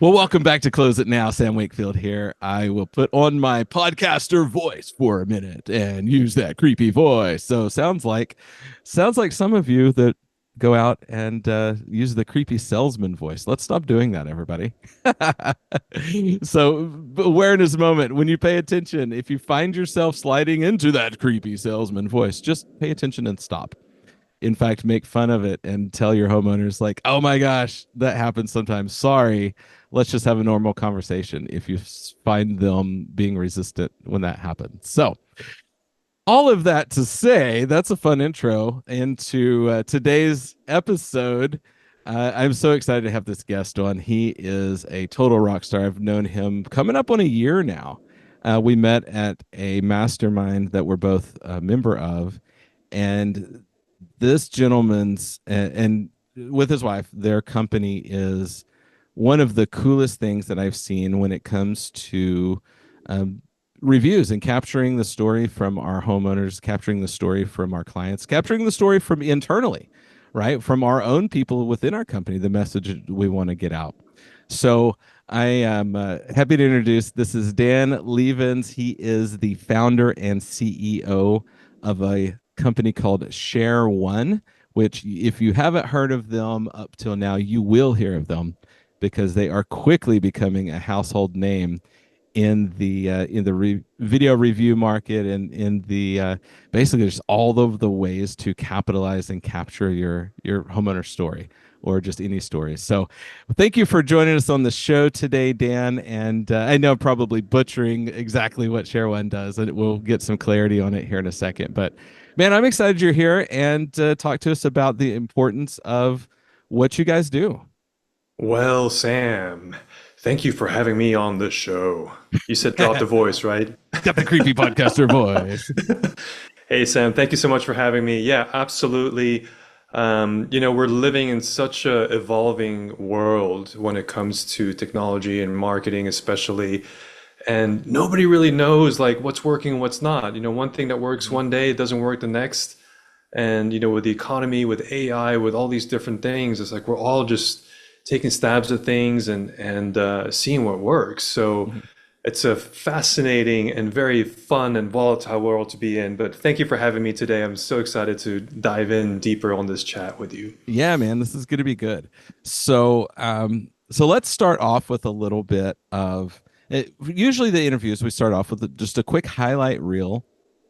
Well, welcome back to Close It Now. Sam Wakefield here. I will put on my podcaster voice for a minute and use that creepy voice. So sounds like some of you that go out and use the creepy salesman voice. Let's stop doing that, everybody. So awareness moment when you pay attention. If you find yourself sliding into that creepy salesman voice, just pay attention and stop. In fact, make fun of it and tell your homeowners, like, oh my gosh, that happens sometimes. Sorry. Let's just have a normal conversation if you find them being resistant when that happens. So, all of that to say, that's a fun intro into today's episode. I'm so excited to have this guest on. He is a total rock star. I've known him coming up on a year now. We met at a mastermind that we're both a member of, and this gentleman's and with his wife, their company is one of the coolest things that I've seen when it comes to um, reviews and capturing the story from our homeowners, capturing the story from our clients, capturing the story from internally, right? From our own people within our company, the message we want to get out. So I am happy to introduce, this is Dan Levens. He is the founder and CEO of a company called Share One, which if you haven't heard of them up till now, you will hear of them because they are quickly becoming a household name in the video review market and in the basically just all of the ways to capitalize and capture your homeowner story or just any stories. So thank you for joining us on the show today, Dan. And I know I'm probably butchering exactly what Share One does, and we'll get some clarity on it here in a second. But man, I'm excited you're here and talk to us about the importance of what you guys do. Well, Sam, thank you for having me on the show. You said drop the voice, right? Got the creepy podcaster voice. Hey, Sam, thank you so much for having me. Yeah, absolutely. We're living in such a evolving world when it comes to technology and marketing, especially, and nobody really knows like what's working and what's not. One thing that works one day, it doesn't work the next. And with the economy, with AI, with all these different things, it's like we're all just taking stabs at things and seeing what works. So Mhm. it's a fascinating and very fun and volatile world to be in. But thank you for having me today. I'm so excited to dive in deeper on this chat with you. Yeah, man, this is going to be good. So let's start off with a little bit of usually the interviews we start off with just a quick highlight reel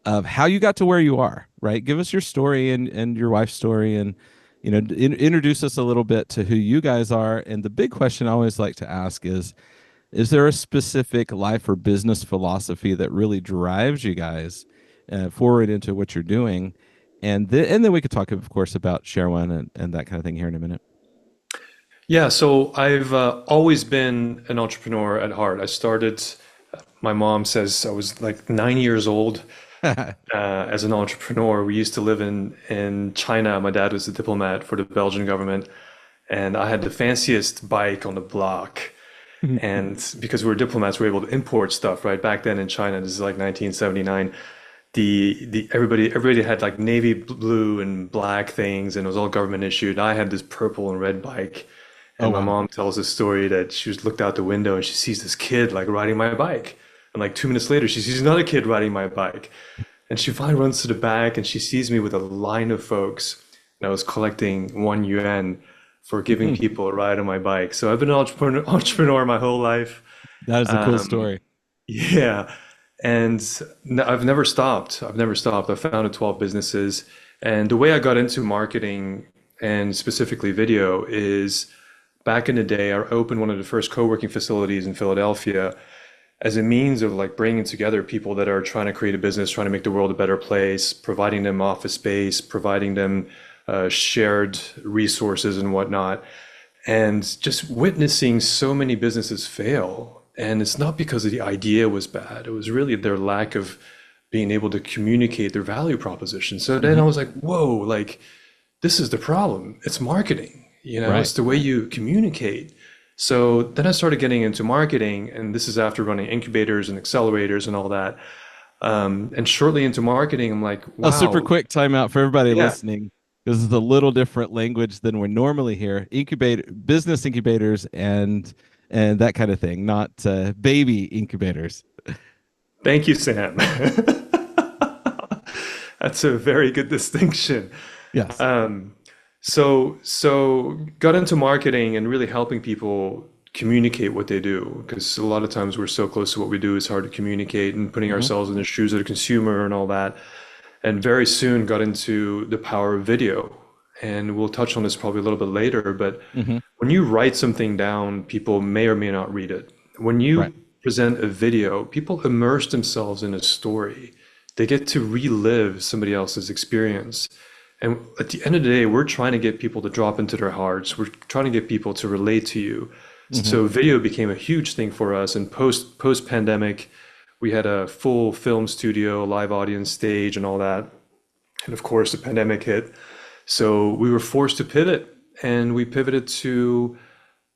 of how you got to where you are, right? Give us your story and your wife's story and introduce us a little bit to who you guys are. And the big question I always like to ask is there a specific life or business philosophy that really drives you guys forward into what you're doing? And then we could talk, of course, about Share One and that kind of thing here in a minute. Yeah, so I've always been an entrepreneur at heart. My mom says I was like 9 years old as an entrepreneur. We used to live in China. My dad was a diplomat for the Belgian government, and I had the fanciest bike on the block. And because we were diplomats, we were able to import stuff, right? Back then in China, this is like 1979. The everybody had like navy blue and black things, and it was all government issued. I had this purple and red bike, Oh and my wow. mom tells a story that she was looked out the window and she sees this kid like riding my bike, and like 2 minutes later, she sees another kid riding my bike, and she finally runs to the back and she sees me with a line of folks, and I was collecting 1 yuan for giving people a ride on my bike. So I've been an entrepreneur my whole life. That is a cool Um, story. yeah, and I've never stopped. I've never stopped. I've founded 12 businesses. And the way I got into marketing and specifically video is back in the day, I opened one of the first co-working facilities in Philadelphia as a means of like bringing together people that are trying to create a business, trying to make the world a better place, providing them office space, providing them shared resources and whatnot, and just witnessing so many businesses fail. And it's not because the idea was bad. It was really their lack of being able to communicate their value proposition. So then I Mhm. was like, whoa, like this is the problem. It's marketing, Right. it's the way you communicate. So then I started getting into marketing, and this is after running incubators and accelerators and all that. And shortly into marketing, I'm like, A super wow, quick timeout for everybody yeah, listening. This is a little different language than we normally hear. Incubate business incubators and and that kind of thing, not baby incubators. Thank you, Sam. That's a very good distinction. Yes. Um, so got into marketing and really helping people communicate what they do, because a lot of times we're so close to what we do, it's hard to communicate, and putting Hmm. ourselves in the shoes of the consumer and all that. And very soon got into the power of video. And we'll touch on this probably a little bit later, but Hmm. when you write something down, people may or may not read it. When Right. you present a video, people immerse themselves in a story. They get to relive somebody else's experience. And at the end of the day, we're trying to get people to drop into their hearts. We're trying to get people to relate to you. Hmm. So video became a huge thing for us. And post pandemic, we had a full film studio, live audience stage, and all that. And of course, the pandemic hit. So we were forced to pivot, and we pivoted to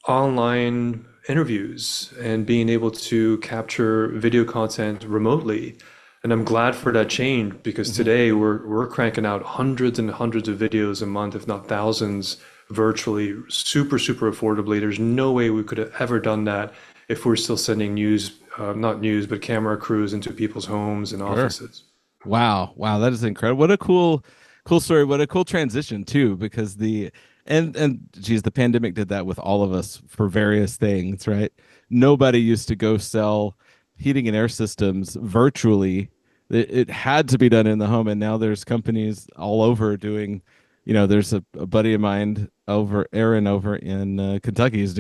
online interviews and being able to capture video content remotely. And I'm glad for that change, because Hmm. today we're cranking out hundreds and hundreds of videos a month, if not thousands, virtually, super affordably. There's no way we could have ever done that if we're still sending not news, but camera crews into people's homes and Sure. offices. Wow, wow, that is incredible. What a cool story. What a cool transition too, because and geez, the pandemic did that with all of us for various things, right? Nobody used to go sell heating and air systems virtually. It had to be done in the home, and now there's companies all over doing. There's a buddy of mine over Aaron over in Kentucky. He's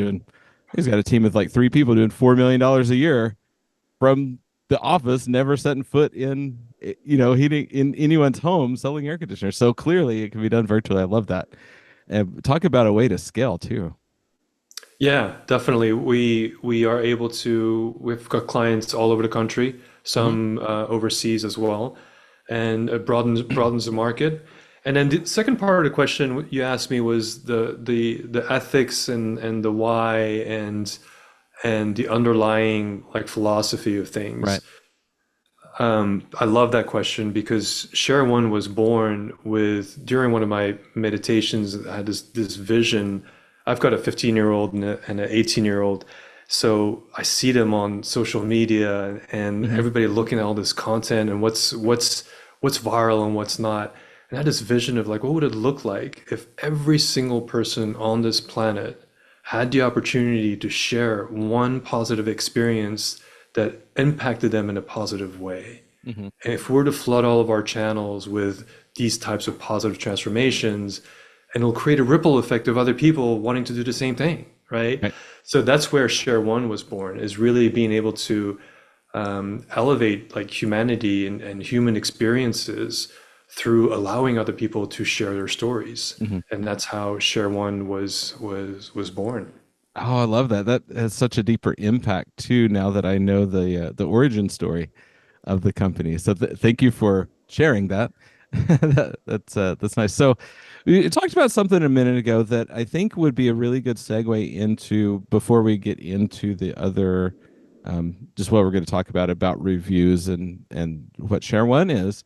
got a team of like three people doing $4 million a year from the office, never setting foot in heating in anyone's home, selling air conditioners. So clearly it can be done virtually. I love that. And talk about a way to scale too. Yeah, definitely. We are able to. We've got clients all over the country, Hmm. some overseas as well, and it broadens the market. And then the second part of the question you asked me was the ethics and the why and the underlying like philosophy of things. Right. I love that question because Share One was born with during one of my meditations. I had this vision. I've got a 15-year-old and an 18-year-old, so I see them on social media and Hmm. everybody looking at all this content and what's viral and what's not. And I had this vision of like, what would it look like if every single person on this planet had the opportunity to share one positive experience that impacted them in a positive way. Hmm. And if we're to flood all of our channels with these types of positive transformations, and it'll create a ripple effect of other people wanting to do the same thing, right? Right. So that's where Share One was born, is really being able to elevate like humanity and human experiences through allowing other people to share their stories. Hmm. And that's how Share One was born. Oh, I love that. That has such a deeper impact too. Now that I know the origin story of the company, so thank you for sharing that. That's nice. So, we talked about something a minute ago that I think would be a really good segue into before we get into the other, just what we're going to talk about reviews and what Share One is.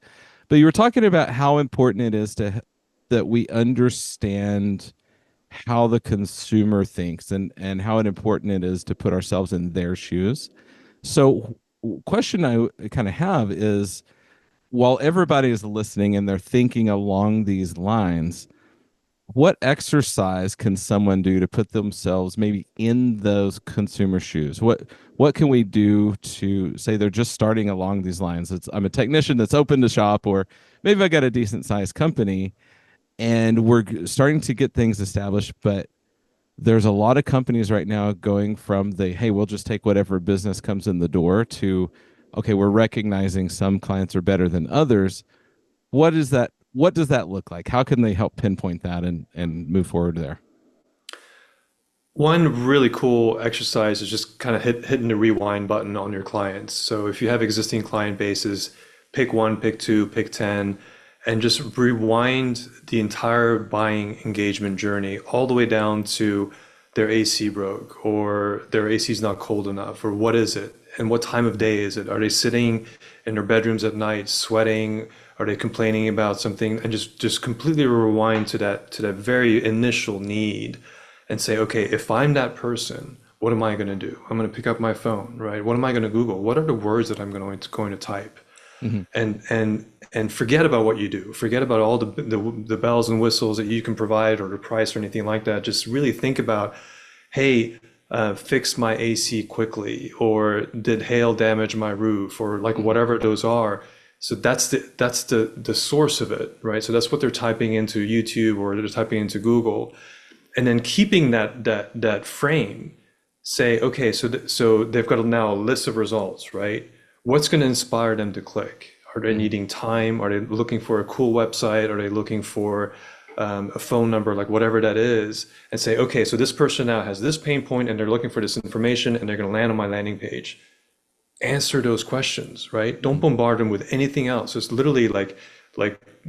But you were talking about how important it is that we understand how the consumer thinks and how important it is to put ourselves in their shoes. So, question I kind of have is, while everybody is listening and they're thinking along these lines, what exercise can someone do to put themselves maybe in those consumer shoes? What can we do to say they're just starting along these lines? I'm a technician that's open to shop, or maybe I got a decent sized company and we're starting to get things established, but there's a lot of companies right now going from the hey, we'll just take whatever business comes in the door to okay, we're recognizing some clients are better than others. What does that look like? How can they help pinpoint that and move forward there? One really cool exercise is just kind of hitting the rewind button on your clients. So if you have existing client bases, pick one, pick two, pick 10, and just rewind the entire buying engagement journey all the way down to their AC broke or their AC is not cold enough, or what is it? And what time of day is it? Are they sitting in their bedrooms at night sweating? Are they complaining about something? And just completely rewind to that very initial need and say, okay, if I'm that person, what am I going to do? I'm going to pick up my phone, right? What am I going to Google? What are the words that I'm going to type? Hmm. And forget about what you do. Forget about all the bells and whistles that you can provide or the price or anything like that. Just really think about, hey, fix my AC quickly, or did hail damage my roof, or like Hmm. whatever those are. So that's the source of it, right? So that's what they're typing into YouTube or they're typing into Google, and then keeping that frame. Say, okay, so they've got now a list of results, right? What's going to inspire them to click? Are they Hmm. needing time? Are they looking for a cool website? Are they looking for a phone number, like whatever that is? And say, okay, so this person now has this pain point and they're looking for this information and they're going to land on my landing page. Answer those questions, right? Don't Hmm. bombard them with anything else. It's literally like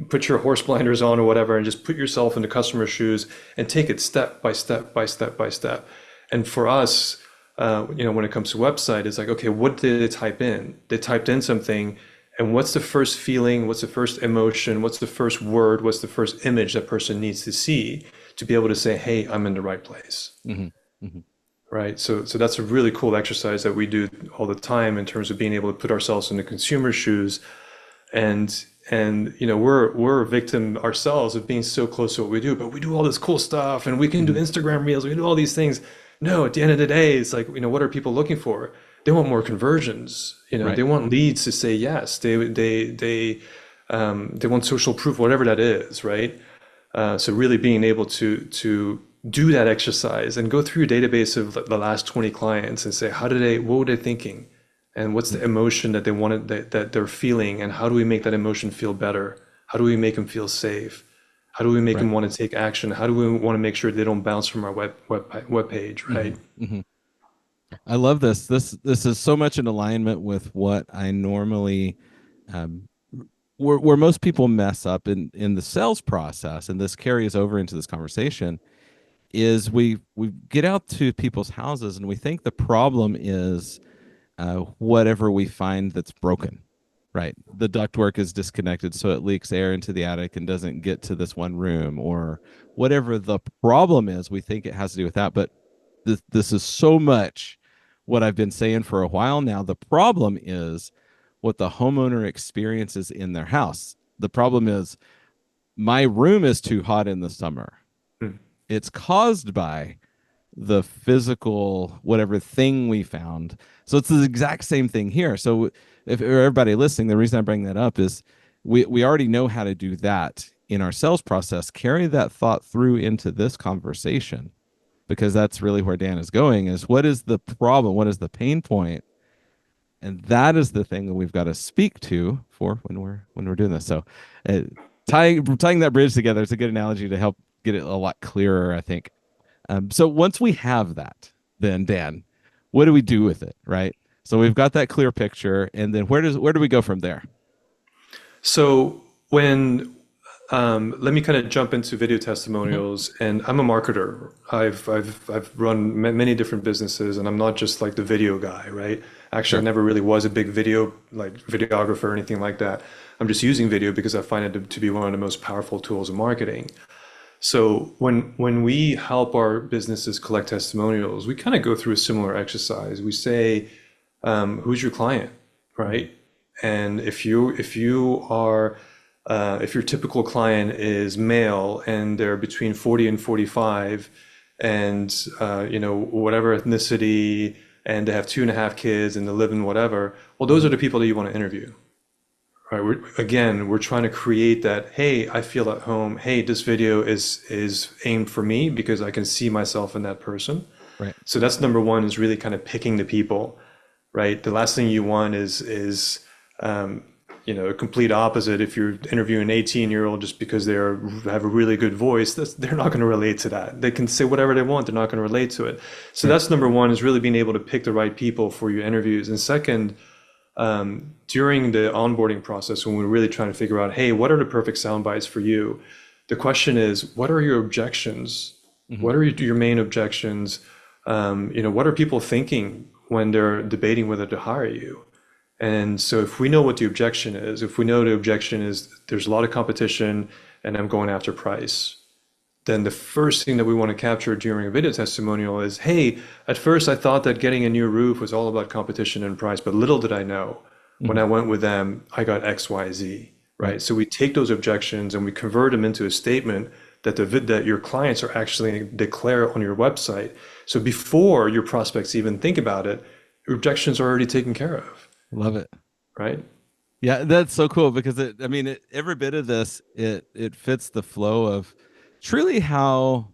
put your horse blinders on or whatever and just put yourself in the customer's shoes and take it step by step by step by step. And for us, when it comes to website, it's like, okay, what did they type in? They typed in something, and what's the first feeling? What's the first emotion? What's the first word? What's the first image that person needs to see to be able to say, hey, I'm in the right place? Hmm. Hmm. Right. So that's a really cool exercise that we do all the time in terms of being able to put ourselves in the consumer's shoes. And we're a victim ourselves of being so close to what we do, but we do all this cool stuff and we can do Hmm. Instagram reels, we can do all these things. No, at the end of the day, it's like, what are people looking for? They want more conversions. Right. They want leads to say yes. They want social proof, whatever that is, right? So really being able to do that exercise and go through a database of the last 20 clients and say, what were they thinking? And what's the emotion that they wanted, that they're feeling, and how do we make that emotion feel better? How do we make them feel safe? How do we make Right. them want to take action? How do we want to make sure they don't bounce from our web page, Hmm. right? Hmm. I love this. This is so much in alignment with what I normally, um, where most people mess up in the sales process, and this carries over into this conversation. Is we get out to people's houses and we think the problem is whatever we find that's broken. Right. The ductwork is disconnected, so it leaks air into the attic and doesn't get to this one room, or whatever the problem is. We think it has to do with that, but this is so much what I've been saying for a while now. The problem is what the homeowner experiences in their house. The problem is my room is too hot in the summer. Mm. It's caused by the physical whatever thing we found. So it's the exact same thing here. So if everybody listening, the reason I bring that up is we already know how to do that in our sales process. Carry that thought through into this conversation, because that's really where Dan is going, is what is the problem? What is the pain point? And that is the thing that we've got to speak to for when we're doing this. So uh, tying that bridge together is a good analogy to help get it a lot clearer, I think. So once we have that, then Dan, what do we do with it, right? So we've got that clear picture, and then where do we go from there? So when let me kind of jump into video Hmm. testimonials, and I'm a marketer. I've run many different businesses, and I'm not just like the video guy, right? Actually, I Sure. never really was a big video like videographer or anything like that. I'm just using video because I find it to be one of the most powerful tools in marketing. So when we help our businesses collect testimonials, we kind of go through a similar exercise. We say, who's your client, Hmm. right? And if your typical client is male and they're between 40 and 45, and whatever ethnicity, and they have 2.5 kids and they live in whatever, well, those are Hmm. the people that you want to interview. Right. We're trying to create that, hey, I feel at home. Hey, this video is aimed for me because I can see myself in that person. Right. So that's number one, is really kind of picking the people, right? The last thing you want is a complete opposite. If you're interviewing an 18-year-old just because have a really good voice, they're not going to relate to that. They can say whatever they want, they're not going to relate to it. So Right. that's number one, is really being able to pick the right people for your interviews. And second, during the onboarding process, when we're really trying to figure out, hey, what are the perfect sound bites for you? The question is, what are your objections? Hmm. What are your main objections? What are people thinking when they're debating whether to hire you? And so if we know what the objection is, if we know the objection is there's a lot of competition and I'm going after price, then the first thing that we want to capture during a video testimonial is, hey, at first I thought that getting a new roof was all about competition and price, but little did I know. When Hmm. I went with them, I got X, Y, Z, Right. right? So we take those objections and we convert them into a statement that that your clients are actually declare on your website. So before your prospects even think about it, your objections are already taken care of, Love it. right? Yeah, that's so cool because I mean, every bit of this, it fits the flow of truly how,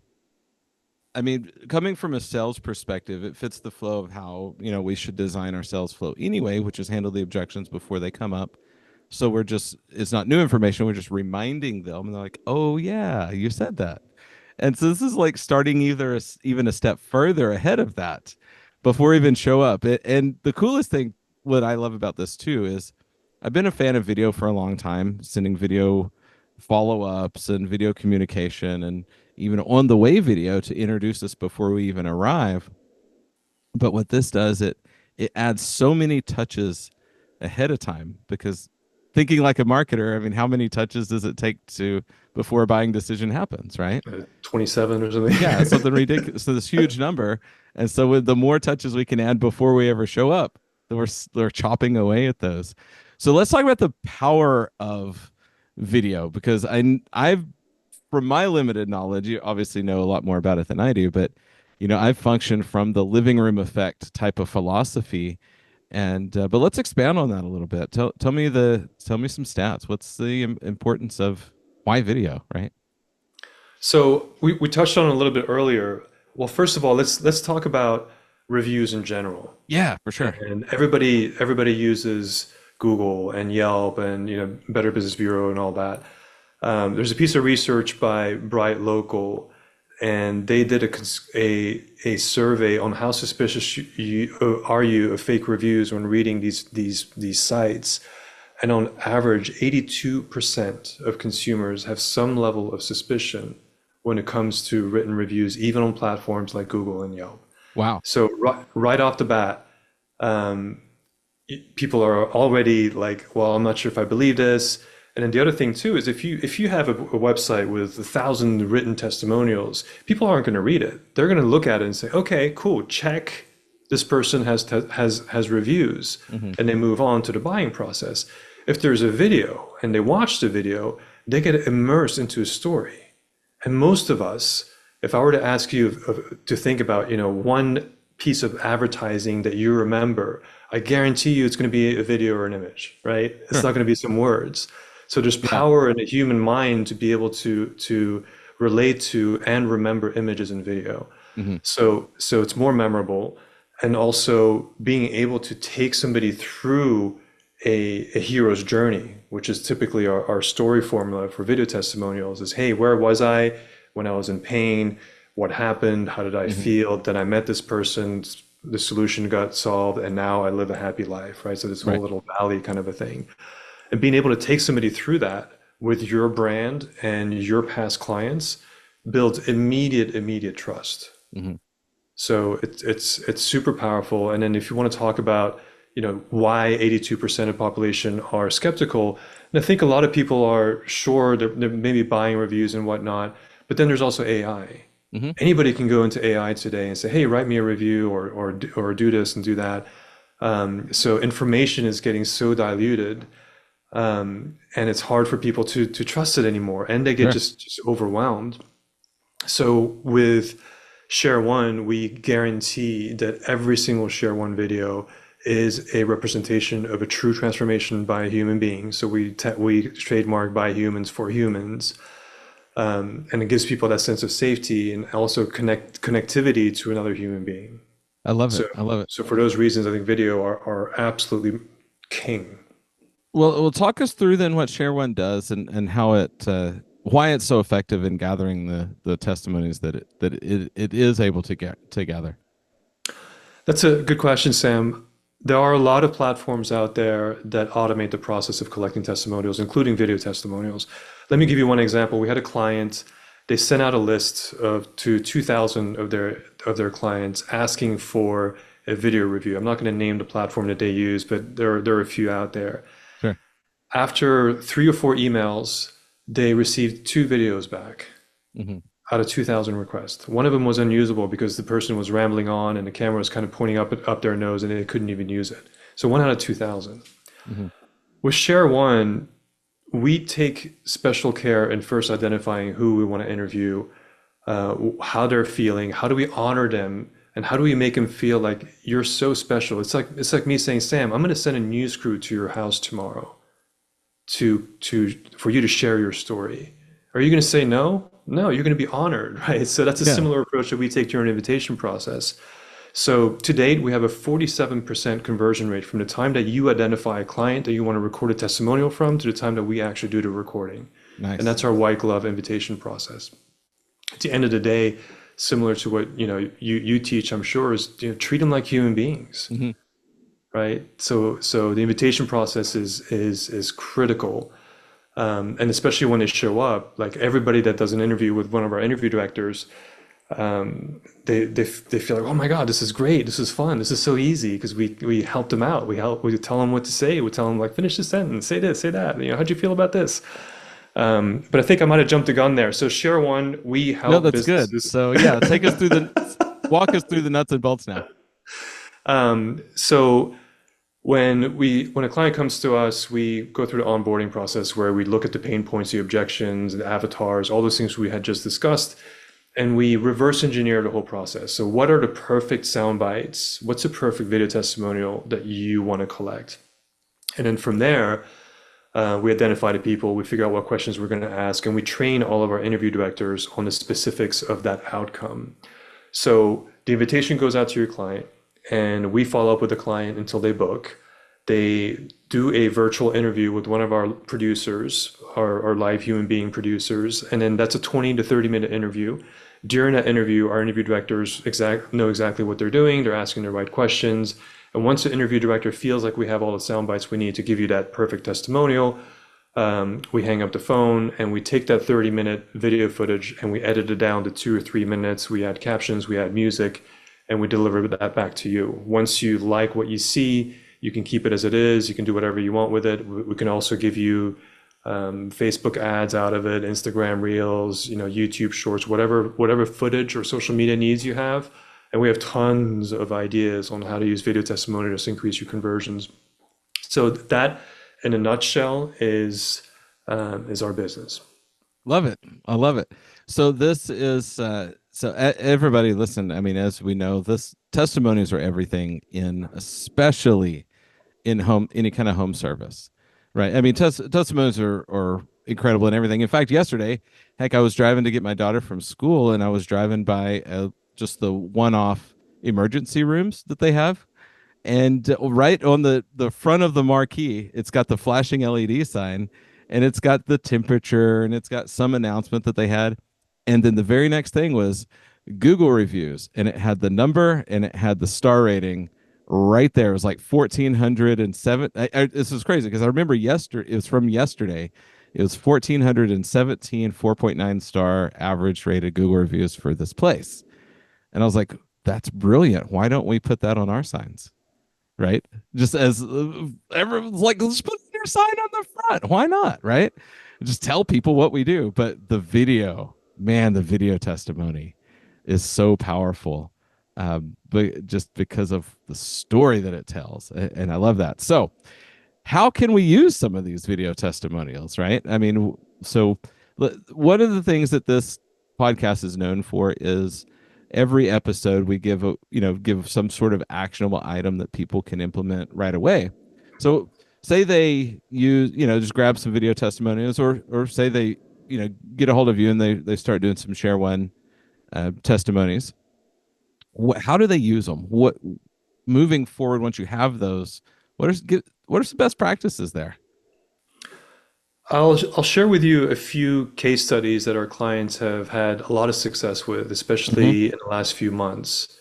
I mean, coming from a sales perspective, it fits the flow of how, we should design our sales flow anyway, which is handle the objections before they come up. So it's not new information. We're just reminding them. And they're like, oh, yeah, you said that. And so this is like starting even a step further ahead of that before we even show up. And the coolest thing, what I love about this too, is I've been a fan of video for a long time, sending video follow ups and video communication and even on the way video to introduce us before we even arrive. But what this does, it adds so many touches ahead of time because thinking like a marketer, I mean, how many touches does it take to before a buying decision happens, right? 27 or Yeah, something. something ridiculous. So this huge number, and so with the more touches we can add before we ever show up, we're chopping away at those. So let's talk about the power of video because I've from my limited knowledge, you obviously know a lot more about it than I do, but I've functioned from the living room effect type of philosophy, and but let's expand on that a little bit. Tell me some stats. What's the importance of why video, right? So we touched on it a little bit earlier. Well, first of all, let's talk about reviews in general. Yeah, for sure. And everybody uses Google and Yelp and Better Business Bureau and all that. There's a piece of research by Bright Local, and they did a survey on how suspicious are you of fake reviews when reading these sites. And on average, 82% of consumers have some level of suspicion when it comes to written reviews, even on platforms like Google and Yelp. Wow. So right off the bat, um, people are already like, well, I'm not sure if I believe this. And then the other thing too is if you have a website with 1,000 written testimonials, people aren't going to read it. They're going to look at it and say, okay, cool, check. This person has reviews, Hmm. and they move on to the buying process. If there's a video and they watch the video, they get immersed into a story. And most of us, if I were to ask you to think about, one piece of advertising that you remember, I guarantee you it's going to be a video or an image, right? It's Sure. not going to be some words. So there's Yeah. power in the human mind to be able to relate to and remember images and video. Hmm. So it's more memorable, and also being able to take somebody through a hero's journey, which is typically our story formula for video testimonials is, hey, where was I when I was in pain? What happened? How did I Hmm. feel? Then I met this person, the solution got solved, and now I live a happy life, right? So this whole Right. little valley kind of a thing. And being able to take somebody through that with your brand and your past clients builds immediate trust. Hmm. So it's super powerful. And then if you want to talk about, why 82% of population are skeptical, and I think a lot of people are sure they're maybe buying reviews and whatnot, but then there's also AI. Hmm. Anybody can go into AI today and say, hey, write me a review or do this and do that. So information is getting so diluted, and it's hard for people to trust it anymore, and they get Sure. just overwhelmed. So with Share One, we guarantee that every single Share One video is a representation of a true transformation by a human being. So we trademark by humans for humans, and it gives people that sense of safety and also connectivity to another human being. I love it. So I love it. so for those reasons, I think video are absolutely king. Well, talk us through then what Share One does and how why it's so effective in gathering the testimonies that it is able to gather. That's a good question, Sam. There are a lot of platforms out there that automate the process of collecting testimonials, including video testimonials. Let me give you one example. We had a client, they sent out a list to 2,000 of their clients asking for a video review. I'm not going to name the platform that they use, but there are a few out there. Sure. After 3 or 4 emails, they received 2 videos back. Hmm. out of 2,000 requests. One of them was unusable because the person was rambling on and the camera was kind of pointing up their nose and they couldn't even use it. So one out of 2,000. Hmm. With Share One, we take special care in first identifying who we want to interview, how they're feeling, how do we honor them, and how do we make them feel like you're so special. It's like me saying, Sam, I'm going to send a news crew to your house tomorrow for you to share your story. Are you going to say no? No, you're going to be honored, right? So that's a Yeah. similar approach that we take during an invitation process. So to date, we have a 47% conversion rate from the time that you identify a client that you want to record a testimonial from to the time that we actually do the recording. And Nice. that's our white glove invitation process. At the end of the day, similar to what you teach, I'm sure, is treat them like human beings, Hmm. right? So the invitation process is critical, and especially when they show up, like everybody that does an interview with one of our interview directors, they feel like, oh my God, this is great, this is fun, this is so easy because we help them out, we tell them what to say, we tell them like finish the sentence, say this, say that, how'd you feel about this? But I think I might have jumped the gun there. So Share One, we No, help that's good. businesses. So yeah, walk us through the nuts and bolts now. So when a client comes to us, we go through the onboarding process where we look at the pain points, the objections, the avatars, all those things we had just discussed, and we reverse engineer the whole process. So what are the perfect sound bites? What's a perfect video testimonial that you want to collect? And then from there, we identify the people, we figure out what questions we're going to ask, and we train all of our interview directors on the specifics of that outcome. So the invitation goes out to your client, and we follow up with the client until they book. They do a virtual interview with one of our producers, our live human being producers, and then that's a 20 to 30-minute interview. During that interview, our interview directors know exactly what they're doing. They're asking the right questions. And once the interview director feels like we have all the sound bites we need to give you that perfect testimonial, we hang up the phone and we take that 30-minute video footage and we edit it down to 2 or 3 minutes. We add captions, we add music, and we deliver that back to you. Once you like what you see, you can keep it as it is. You can do whatever you want with it. We can also give you Facebook ads out of it, Instagram Reels, YouTube Shorts, whatever footage or social media needs you have. And we have tons of ideas on how to use video testimonials to increase your conversions. So that, in a nutshell, is our business. Love it. I love it. So this is everybody listen. I mean, as we know, this testimonies are everything in, especially in home, any kind of home service, right? I mean, testimonies are incredible and everything. In fact, yesterday, heck, I was driving to get my daughter from school, and I was driving by just the one-off emergency rooms that they have, and right on the front of the marquee, it's got the flashing LED sign, and it's got the temperature, and it's got some announcement that they had, and then the very next thing was Google reviews, and it had the number and it had the star rating right there. It was like 1,407. This is crazy because I remember yesterday. It was from yesterday. It was 1,417 4.9 star average rated Google reviews for this place, and I was like, "That's brilliant. Why don't we put that on our signs?" Right? Just as everyone's like, let's put your sign on the front. Why not? Right? Just tell people what we do. But the video, man, the video testimony is so powerful. But just because of the story that it tells. And I love that. So, how can we use some of these video testimonials, right? I mean, so one of the things that this podcast is known for is every episode we give give some sort of actionable item that people can implement right away. So say they use, just grab some video testimonials, or say they, get a hold of you and they start doing some Share One testimonies. How do they use them? What moving forward once you have those? What are some best practices there? I'll share with you a few case studies that our clients have had a lot of success with, Mm-hmm. especially in the last few months.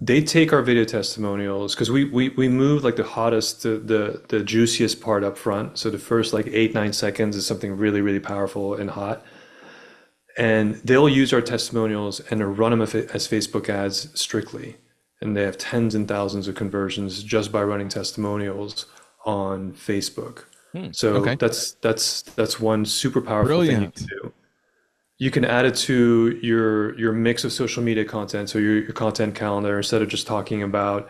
They take our video testimonials because we move like the hottest, the juiciest part up front. So the first like 8, 9 seconds is something really, really powerful and hot. And they'll use our testimonials and run them as Facebook ads strictly. And they have tens and thousands of conversions just by running testimonials on Facebook. Hmm. So Okay. that's one super powerful thing you can Brilliant. do. You can add it to your mix of social media content, so your content calendar, instead of just talking about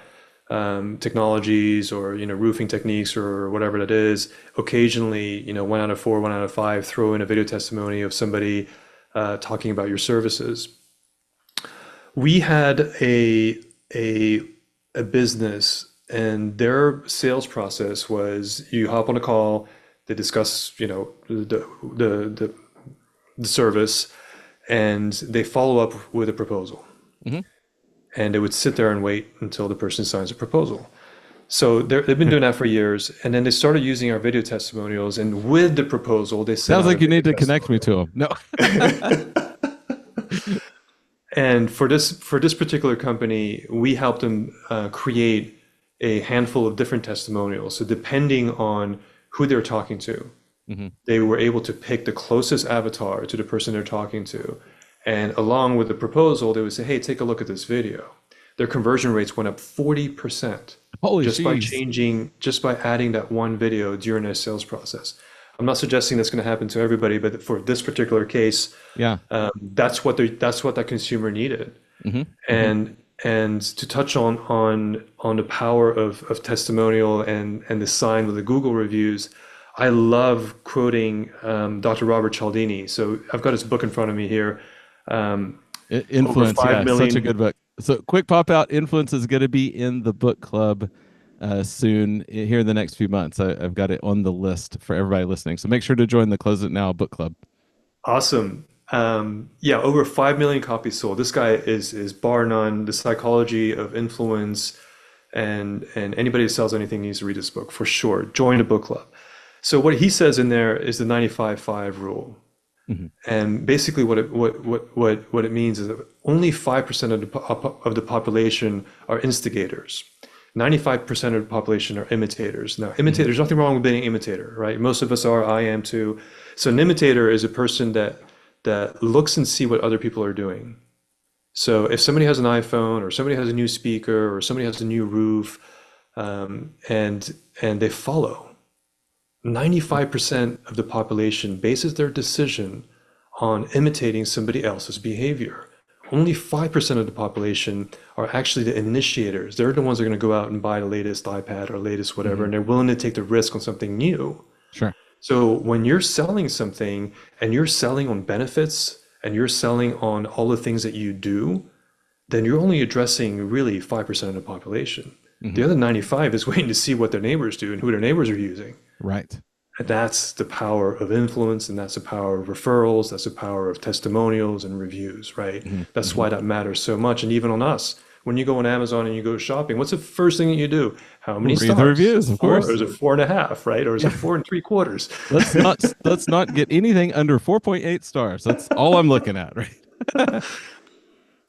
technologies or roofing techniques or whatever that is. Occasionally, 1 out of 4, 1 out of 5, throw in a video testimony of somebody talking about your services. We had a business, and their sales process was you hop on a call, they discuss the service, and they follow up with a proposal. Hmm. And they would sit there and wait until the person signs a proposal. So they've been doing that for years, and then they started using our video testimonials. And with the proposal, they sent Sounds out a like you video need to connect me testimonial. to him. No. And for this particular company, we helped them create a handful of different testimonials. So depending on who they're talking to, Hmm. they were able to pick the closest avatar to the person they're talking to. And along with the proposal, they would say, hey, take a look at this video. Their conversion rates went up 40% Holy just by jeez. changing, just by adding that one video during their sales process. I'm not suggesting that's going to happen to everybody, but for this particular case, Yeah. that's what that consumer needed. Hmm. Hmm. And to touch on the power of testimonial and the sign with the Google reviews, I love quoting Dr. Robert Cialdini. So I've got his book in front of me here. Over Influence. 5 Yeah. Such a million. good book. So quick pop out. Influence is going to be in the book club soon here in the next few months. I've got it on the list for everybody listening. So make sure to join the Close It Now book club. Awesome. Yeah, over 5 million copies sold. This guy is bar none the psychology of influence, and anybody who sells anything needs to read this book for sure. Join the book club. So what he says in there is the 95-5 rule. Hmm. And basically what it means is that only 5% of the population are instigators. 95% of the population are imitators. Now, Hmm. there's nothing wrong with being an imitator, right? Most of us are, I am too. So an imitator is a person that looks and see what other people are doing. So if somebody has an iPhone, or somebody has a new speaker, or somebody has a new roof, and they follow, 95% of the population bases their decision on imitating somebody else's behavior. Only 5% of the population are actually the initiators. They're the ones that are going to go out and buy the latest iPad or latest whatever, Hmm. and they're willing to take the risk on something new. Sure. So when you're selling something, and you're selling on benefits, and you're selling on all the things that you do, then you're only addressing really 5% of the population. The Hmm. other 95 is waiting to see what their neighbors do and who their neighbors are using. Right. And that's the power of influence, and that's the power of referrals, that's the power of testimonials and reviews, right? Hmm. That's Hmm. why that matters so much. And even on us, when you go on Amazon and you go shopping, what's the first thing that you do? How many Read the stars? Is reviews, it of four, or course. is it 4.5, right? Or is it Yeah. 4 3/4? Let's not get anything under 4.8 stars. That's all I'm looking at, right?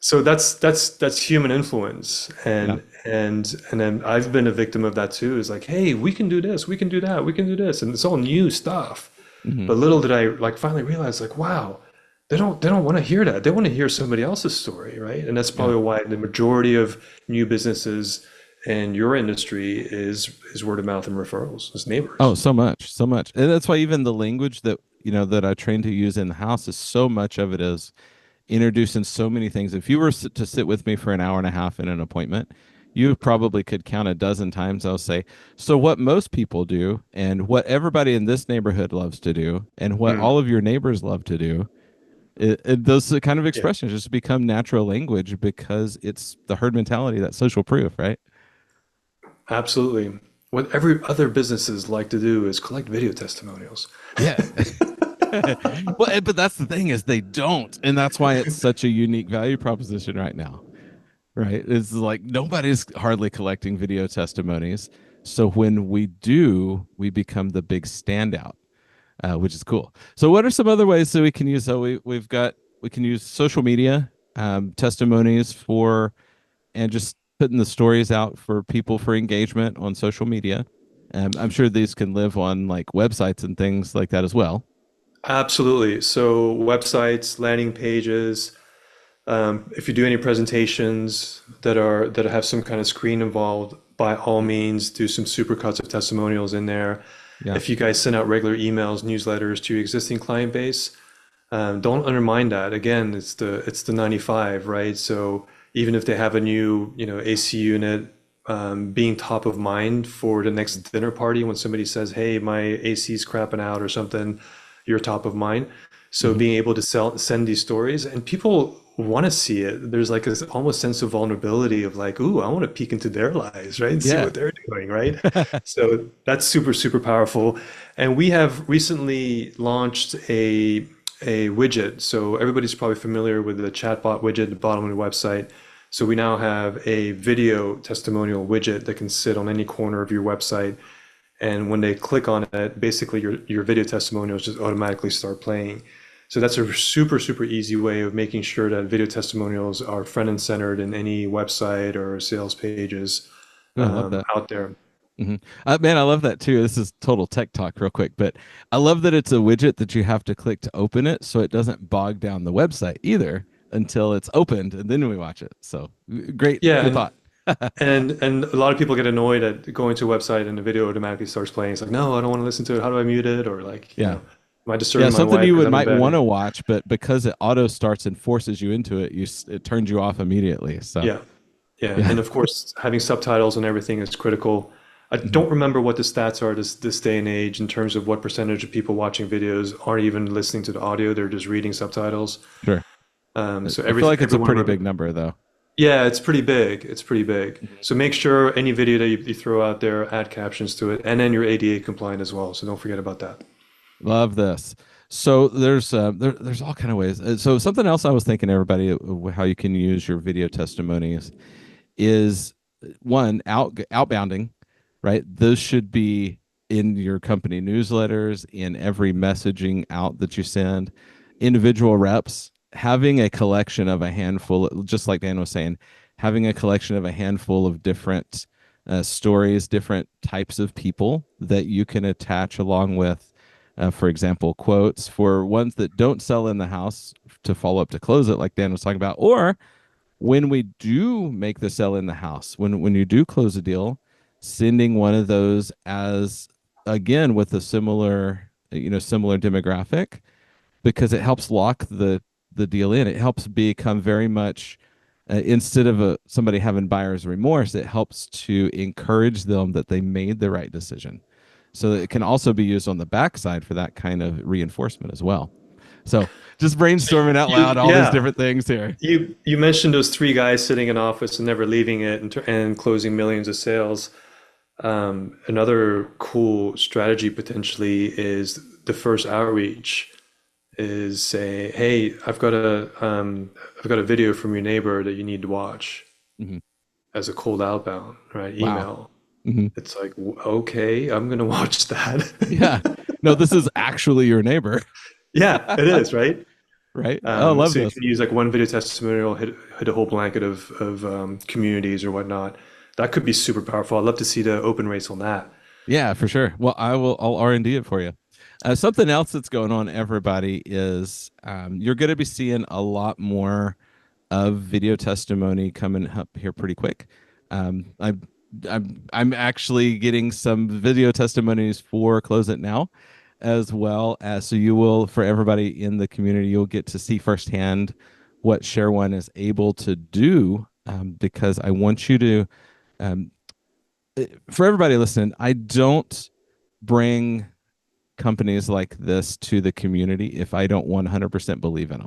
So that's human influence, Yeah. and then I've been a victim of that too. Is like, hey, we can do this, we can do that, we can do this, and it's all new stuff. Hmm. But little did I like finally realize, like, wow, they don't want to hear that. They want to hear somebody else's story, right? And that's Yeah. probably why the majority of new businesses in your industry is word of mouth and referrals, as Oh, neighbors. so much, so much. And that's why even the language that, that I train to use in the house is so much of it is introducing so many things. If you were to sit with me for an hour and a half in an appointment, you probably could count a dozen times. I'll say, so what most people do, and what everybody in this neighborhood loves to do, and what Mm, all of your neighbors love to do, those kind of yeah, expressions just become natural language because it's the herd mentality, that social proof, right? absolutely. What every other businesses like to do is collect video testimonials. Yeah. Well, but that's the thing is they don't, and that's why it's such a unique value proposition right now. Right? It's like nobody's hardly collecting video testimonies. So when we do, we become the big standout, which is cool. So what are some other ways that we can use? So we can use social media testimonies for and just putting the stories out for people for engagement on social media. I'm sure these can live on like websites and things like that as well. Absolutely. So websites, landing pages. If you do any presentations that have some kind of screen involved, by all means, do some supercuts of testimonials in there. Yeah. If you guys send out regular emails, newsletters to your existing client base, Don't undermine that. Again, it's the 95, right? So even if they have a new, AC unit, being top of mind for the next dinner party when somebody says, "Hey, my AC's crapping out" or something, you're top of mind. So Mhm. being able to send these stories, and people want to see it. There's like this almost sense of vulnerability of like, "Ooh, I want to peek into their lives, right, and see Yeah. what they're doing," right? So that's super, super powerful. And we have recently launched a widget. So everybody's probably familiar with the chatbot widget at the bottom of the website. So we now have a video testimonial widget that can sit on any corner of your website. And when they click on it, basically your video testimonials just automatically start playing. So that's a super, super easy way of making sure that video testimonials are front and centered in any website or sales pages Ooh, I love that. out there. Man, I love that too. This is total tech talk, real quick, but I love that it's a widget that you have to click to open it, so it doesn't bog down the website either until it's opened, and then we watch it. So great, Yeah, good and thought. and a lot of people get annoyed at going to a website and the video automatically starts playing. It's like, no, I don't want to listen to it. How do I mute it? Or like, Yeah, am I yeah, disturbing my something wife you because would I'm in might want bed? to watch, but because it auto starts and forces you into it, it turns you off immediately. So Yeah, yeah. yeah. And of course, having subtitles and everything is critical. I Mhm. don't remember what the stats are this day and age in terms of what percentage of people watching videos aren't even listening to the audio. They're just reading subtitles. Sure. So I feel like it's a everyone pretty big number, though. yeah, it's pretty big. It's pretty big. Mhm. So make sure any video that you throw out there, add captions to it, and then you're ADA compliant as well. So don't forget about that. Love this. So there's all kind of ways. So something else I was thinking, everybody, how you can use your video testimonies is one outbounding, right? Those should be in your company newsletters, in every messaging out that you send. Individual reps having a collection of a handful, just like Dan was saying, having a collection of a handful of different stories, different types of people that you can attach along with. For example, quotes for ones that don't sell in the house to follow up to close it, like Dan was talking about, or when we do make the sell in the house, when you do close a deal, sending one of those as, again, with a similar demographic, because it helps lock the deal in. It helps become very much, instead of somebody having buyer's remorse, it helps to encourage them that they made the right decision. So it can also be used on the backside for that kind of reinforcement as well. So just So brainstorming out loud, all these yeah, different things here. you mentioned those three guys sitting in office and never leaving it and closing millions of sales. Another cool strategy potentially is the first outreach is say, hey, I've got a video from your neighbor that you need to watch Mhm. as a cold outbound, right? Wow. Email. Hmm. It's like, okay, I'm gonna watch Yeah. that. No, this is actually your neighbor. Yeah, it is, right? Right. Oh, I love So you this. can use like one video testimonial, hit a whole blanket of communities or whatnot. That could be super powerful. I'd love to see the open rates on that. Yeah, for sure. Well, I'll R&D it for you. Something else that's going on, everybody, is you're going to be seeing a lot more of video testimony coming up here pretty quick. I'm actually getting some video testimonies for Close It Now, as well as, so you will, for everybody in the community, you'll get to see firsthand what Share One is able to do, because I want you to, um, for everybody listening, I don't bring companies like this to the community if I don't 100% believe in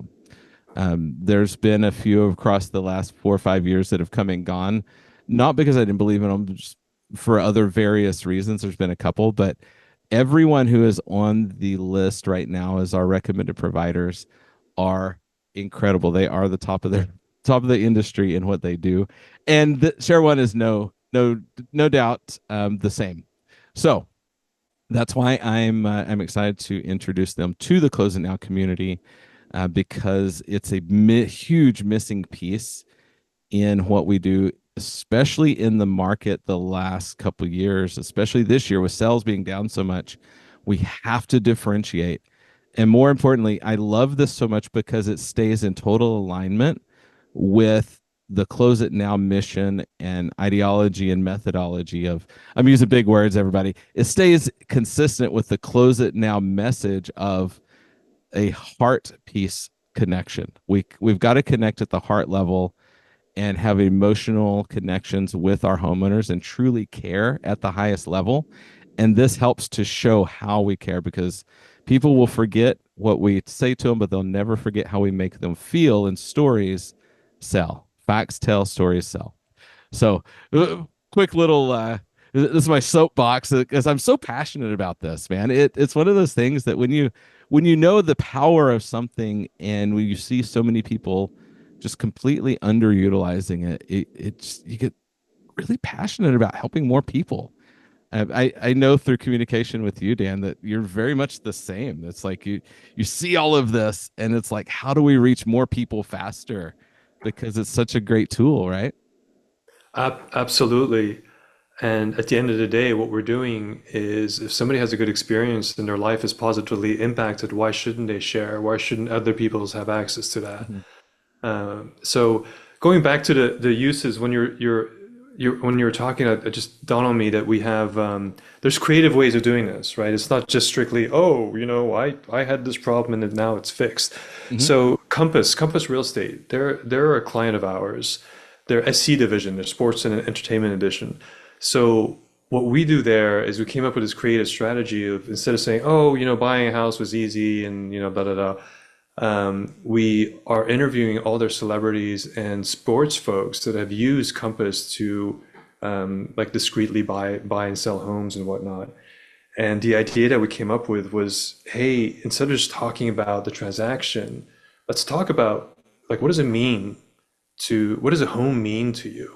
them. There's been a few across the last 4 or 5 years that have come and gone, not because I didn't believe in them, just for other various reasons. There's been a couple, but everyone who is on the list right now as our recommended providers are incredible. They are the top of the industry in what they do, and Share One is no doubt the same. So that's why I'm excited to introduce them to the Close It Now community, because it's a huge missing piece in what we do, especially in the market the last couple of years, especially this year with sales being down so much. We have to differentiate. And more importantly, I love this so much because it stays in total alignment with the Close It Now mission and ideology and methodology of, I'm using big words, everybody. It stays consistent with the Close It Now message of a heart piece connection. We've got to connect at the heart level and have emotional connections with our homeowners and truly care at the highest level. And this helps to show how we care because people will forget what we say to them, but they'll never forget how we make them feel. And stories sell. Facts tell, stories sell. So, quick little this is my soapbox because I'm so passionate about this, man. It's one of those things that when you know the power of something and when you see so many people just completely underutilizing it's you get really passionate about helping more people. I know through communication with you, Dan, that you're very much the same. It's like you see all of this, and it's like, how do we reach more people faster? Because it's such a great tool, right? Absolutely. And at the end of the day, what we're doing is if somebody has a good experience and their life is positively impacted, why shouldn't they share? Why shouldn't other people have access to that? Mhm. So going back to the uses when when you're talking, it just dawned on me that we have there's creative ways of doing this, right? It's not just strictly, oh, I had this problem and now it's fixed. Mhm. So Compass Real Estate, they're a client of ours. Their SC division, their Sports and Entertainment Edition. So what we do there is we came up with this creative strategy of instead of saying, oh, buying a house was easy and blah blah blah. We are interviewing all their celebrities and sports folks that have used Compass to like discreetly buy and sell homes and whatnot. And the idea that we came up with was, hey, instead of just talking about the transaction, let's talk about like what does a home mean to you?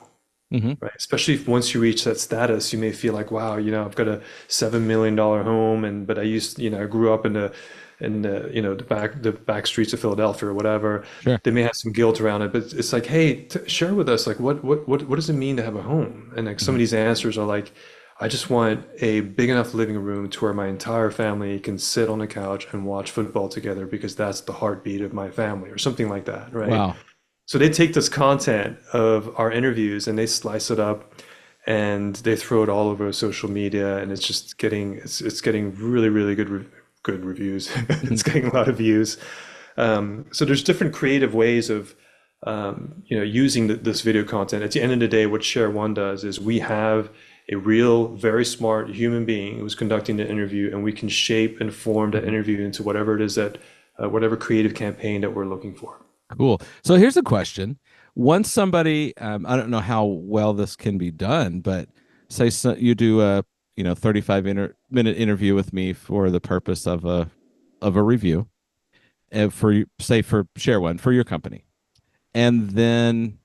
Mhm. Right. Especially if once you reach that status, you may feel like, wow, I've got a $7 million home but I grew up in the the back streets of Philadelphia or whatever. Sure. They may have some guilt around it, but it's like, hey, share with us like what does it mean to have a home? And like some of Mhm. these answers are like, I just want a big enough living room to where my entire family can sit on the couch and watch football together because that's the heartbeat of my family or something like that, right? Wow. So they take this content of our interviews and they slice it up and they throw it all over social media and it's getting really really good reviews. It's Mhm. getting a lot of views. So there's different creative ways of using this video content. At the end of the day, what Share One does is we have a real, very smart human being who's conducting the interview, and we can shape and form that Mhm. interview into whatever it is that whatever creative campaign that we're looking for. Cool. So here's a question. Once somebody, I don't know how well this can be done, but say you do a 35 minute interview with me for the purpose of a review, say for Share One for your company, and then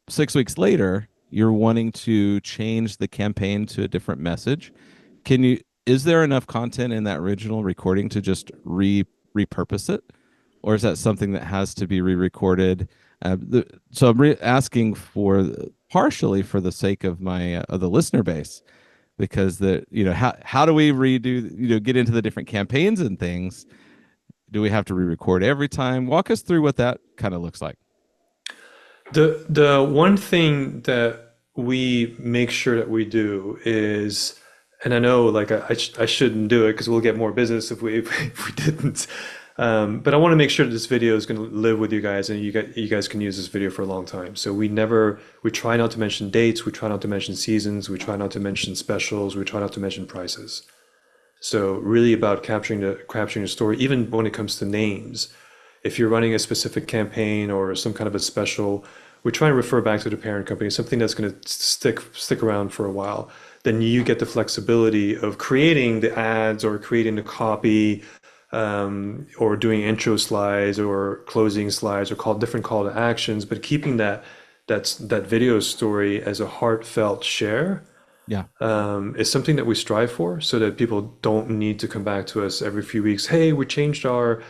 6 weeks later you're wanting to change the campaign to a different message. Can you Is there enough content in that original recording to just repurpose it, or is that something that has to be re-recorded? So I'm asking for partially for the sake of my of the listener base, because how do we redo, get into the different campaigns and things? Do we have to re-record every time? Walk us through what that kind of looks like. The one thing that we make sure that we do is, and I know like I shouldn't do it because we'll get more business if we if we didn't. But I want to make sure that this video is going to live with you guys and you guys can use this video for a long time. So we try not to mention dates, we try not to mention seasons, we try not to mention specials, we try not to mention prices. So really about capturing the story, even when it comes to names. If you're running a specific campaign or some kind of a special, we try and refer back to the parent company, something that's going to stick around for a while. Then you get the flexibility of creating the ads or creating the copy, or doing intro slides or closing slides or different call to actions, but keeping that video story as a heartfelt share Yeah. is something that we strive for so that people don't need to come back to us every few weeks. Hey, we changed our,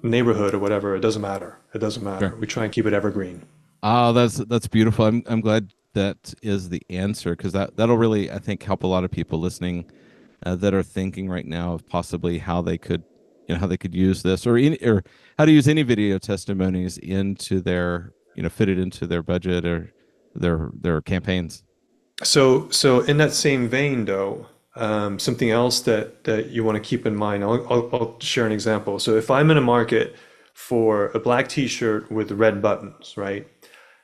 neighborhood or whatever. It doesn't matter. It doesn't Sure. matter. We try and keep it evergreen. Oh, that's beautiful. I'm glad that is the answer, because that'll really, I think, help a lot of people listening that are thinking right now of possibly how they could how they could use this, or how to use any video testimonies into their fit it into their budget or their campaigns. So in that same vein, though, Something else that you want to keep in mind, I'll share an example. So if I'm in a market for a black t-shirt with red buttons, right?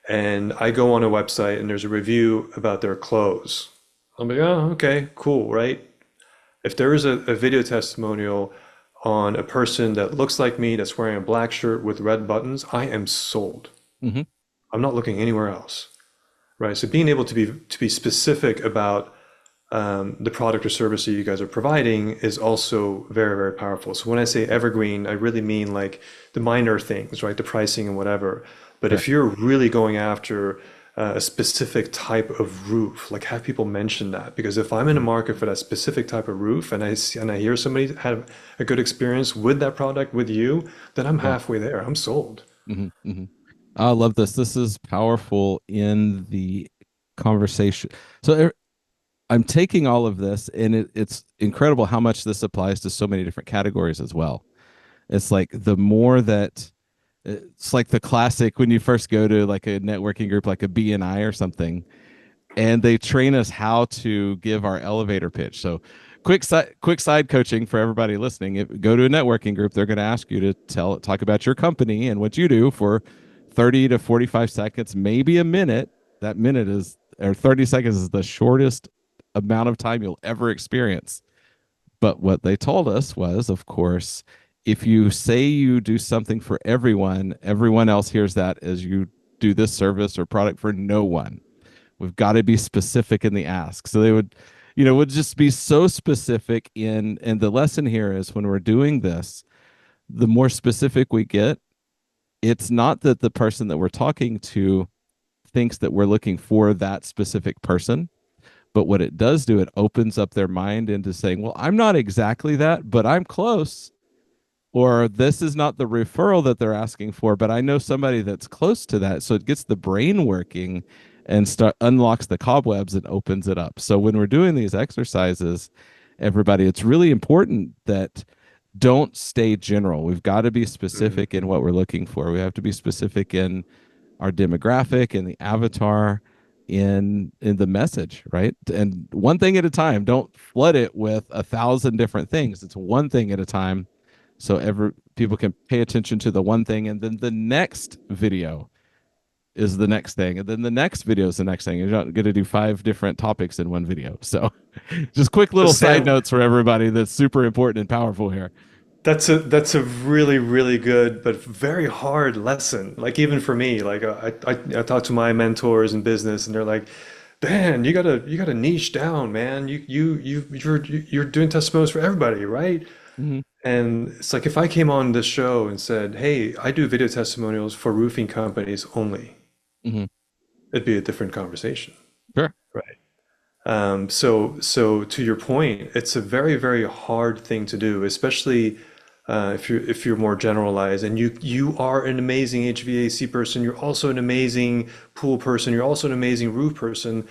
And I go on a website and there's a review about their clothes. I'm like, oh, okay, cool, right? If there is a video testimonial on a person that looks like me that's wearing a black shirt with red buttons, I am sold. Hmm. I'm not looking anywhere else, right? So being able to be specific about the product or service that you guys are providing is also very, very powerful. So when I say evergreen, I really mean like the minor things, right? The pricing and whatever. But Sure. if you're really going after a specific type of roof, like have people mention that. Because if I'm in a market for that specific type of roof and I hear somebody had a good experience with that product with you, then I'm Yeah. halfway there. I'm sold. Hmm. Hmm. I love this. This is powerful in the conversation. So I'm taking all of this, and it's incredible how much this applies to so many different categories as well. It's like the more that it's like the classic when you first go to like a networking group like a BNI or something, and they train us how to give our elevator pitch. So quick side coaching for everybody listening. If go to a networking group, they're going to ask you to talk about your company and what you do for 30 to 45 seconds, maybe a minute. That minute is or 30 seconds is the shortest amount of time you'll ever experience. But what they told us was, of course, if you say you do something for everyone, everyone else hears that as you do this service or product for no one. We've got to be specific in the ask. So they would, would just be so specific and the lesson here is when we're doing this, the more specific we get, it's not that the person that we're talking to thinks that we're looking for that specific person, but what it does do, it opens up their mind into saying, well, I'm not exactly that, but I'm close. Or this is not the referral that they're asking for, but I know somebody that's close to that. So it gets the brain working and start unlocks the cobwebs and opens it up. So when we're doing these exercises, everybody, it's really important that don't stay general. We've got to be Mhm. specific in what we're looking for. We have to be specific in our demographic and the avatar in the message, right? And one thing at a time. Don't flood it with 1,000 different things. It's one thing at a time, so every people can pay attention to the one thing, and then the next video is the next thing, and then the next video is the next thing. You're not going to do 5 different topics in one video. So, just quick So little side Sam, notes for everybody that's super important and powerful here. that's a really really good but very hard lesson. Like even for me, like I talk to my mentors in business, and they're like, "Man, you gotta niche down, man. You're doing testimonials for everybody, right?" Mm-hmm. And it's like if I came on this show and said, "Hey, I do video testimonials for roofing companies only," Mm-hmm. it'd be a different conversation, Sure. right? So to your point, it's a very, very hard thing to do, especially if you're more generalized and you are an amazing HVAC person, you're also an amazing pool person, you're also an amazing roof person.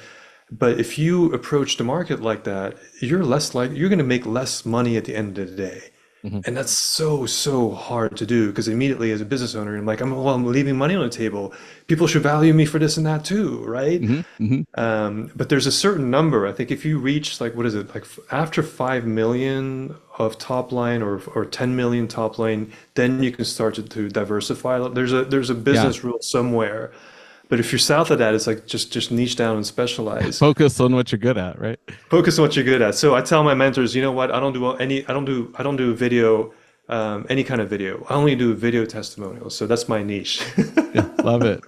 But if you approach the market like that, you're going to make less money at the end of the day. Mm-hmm. And that's so, so hard to do because immediately as a business owner, I'm like, I'm leaving money on the table. People should value me for this and that too, right? Mm-hmm. Mm-hmm. But there's a certain number. I think if you reach like what is it like after 5 million of top line or 10 million top line, then you can start to diversify. There's a Yeah. business rule somewhere. But if you're south of that, it's like just niche down and specialize. Focus on what you're good at, right? Focus on what you're good at. So I tell my mentors, you know what? I don't do video, any kind of video. I only do video testimonials. So that's my niche. Yeah, love it.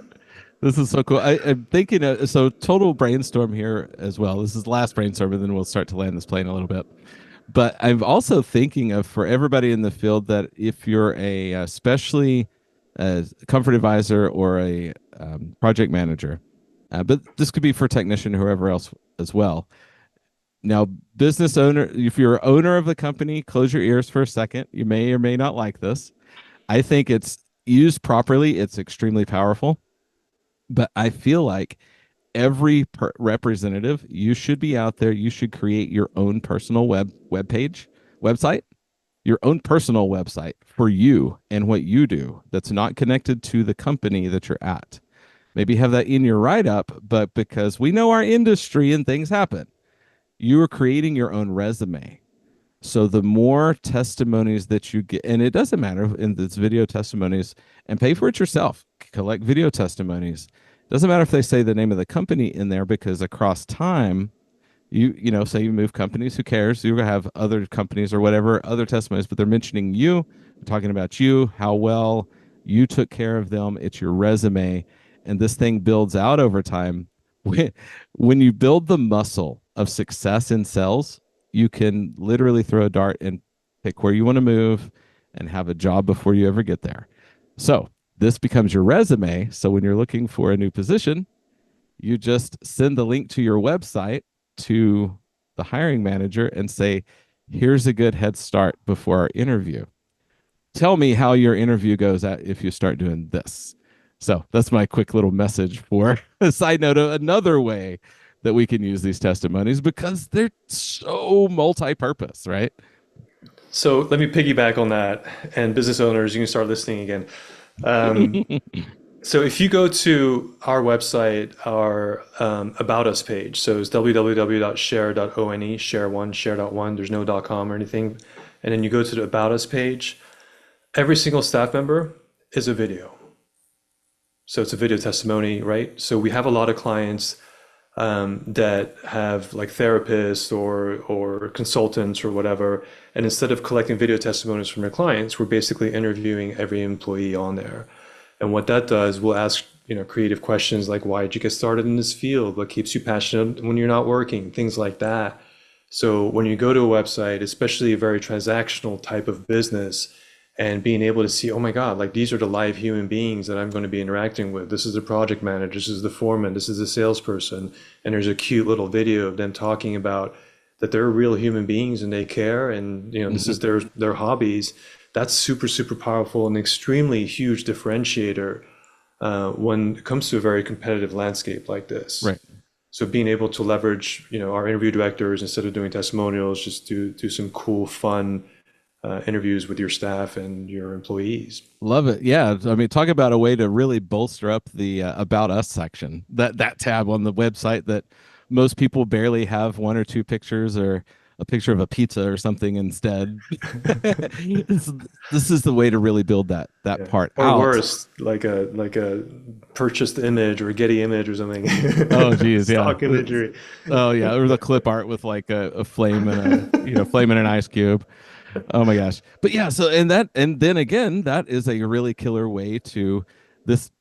This is so cool. I'm thinking, so total brainstorm here as well. This is the last brainstorm, and then we'll start to land this plane a little bit. But I'm also thinking of for everybody in the field that if you're especially a comfort advisor or a project manager, but this could be for technician, or whoever else as well. Now, business owner, if you're owner of the company, close your ears for a second. You may or may not like this. I think it's used properly. It's extremely powerful, but I feel like every representative, you should be out there. You should create your own personal web page, website, your own personal website for you and what you do that's not connected to the company that you're at. Maybe have that in your write up, but because we know our industry and things happen, You are creating your own resume. So the more testimonies that you get, and it doesn't matter in this video testimonies, and pay for it yourself, collect video testimonies. Doesn't matter if they say the name of the company in there, because across time, you know, say you move companies, who cares? You're gonna have other companies or whatever other testimonies, but they're mentioning you, talking about you, how well you took care of them. It's your resume, and this thing builds out over time. When you build the muscle of success in sales, you can literally throw a dart and pick where you want to move and have a job before you ever get there. So this becomes your resume. So when you're looking for a new position, you just send the link to your website to the hiring manager and say, here's a good head start before our interview. Tell me how your interview goes if you start doing this. So that's my quick little message for a side note of another way that we can use these testimonies, because they're so multi-purpose, right? So let me piggyback on that, and business owners, you can start listening again. Um, so if you go to our website, our About Us page, so it's www.share.one, share one, share.one, there's no .com or anything. And then you go to the About Us page, every single staff member is a video. So it's a video testimony, right? So we have a lot of clients that have like therapists or consultants or whatever. And instead of collecting video testimonies from their clients, we're basically interviewing every employee on there. And what that does, we'll ask, creative questions like, why did you get started in this field? What keeps you passionate when you're not working? Things like that. So when you go to a website, especially a very transactional type of business, and being able to see, oh my God, like these are the live human beings that I'm going to be interacting with. This is the project manager, this is the foreman, this is the salesperson. And there's a cute little video of them talking about that they're real human beings and they care, and this is their hobbies. That's super, super powerful and extremely huge differentiator when it comes to a very competitive landscape like this. Right. So being able to leverage, our interview directors, instead of doing testimonials, just do some cool, fun interviews with your staff and your employees. Love it. Yeah. I mean, talk about a way to really bolster up the About Us section. That tab on the website that most people barely have one or two pictures or a picture of a pizza or something instead. this, this is the way to really build that Yeah. part Or out. worse, like a purchased image or a Getty image or something. Oh, geez, yeah. Stock imagery. Oh, yeah. Or the clip art with like a flame and flame and an ice cube. Oh my gosh. But yeah, so and then again, that is a really killer way to this.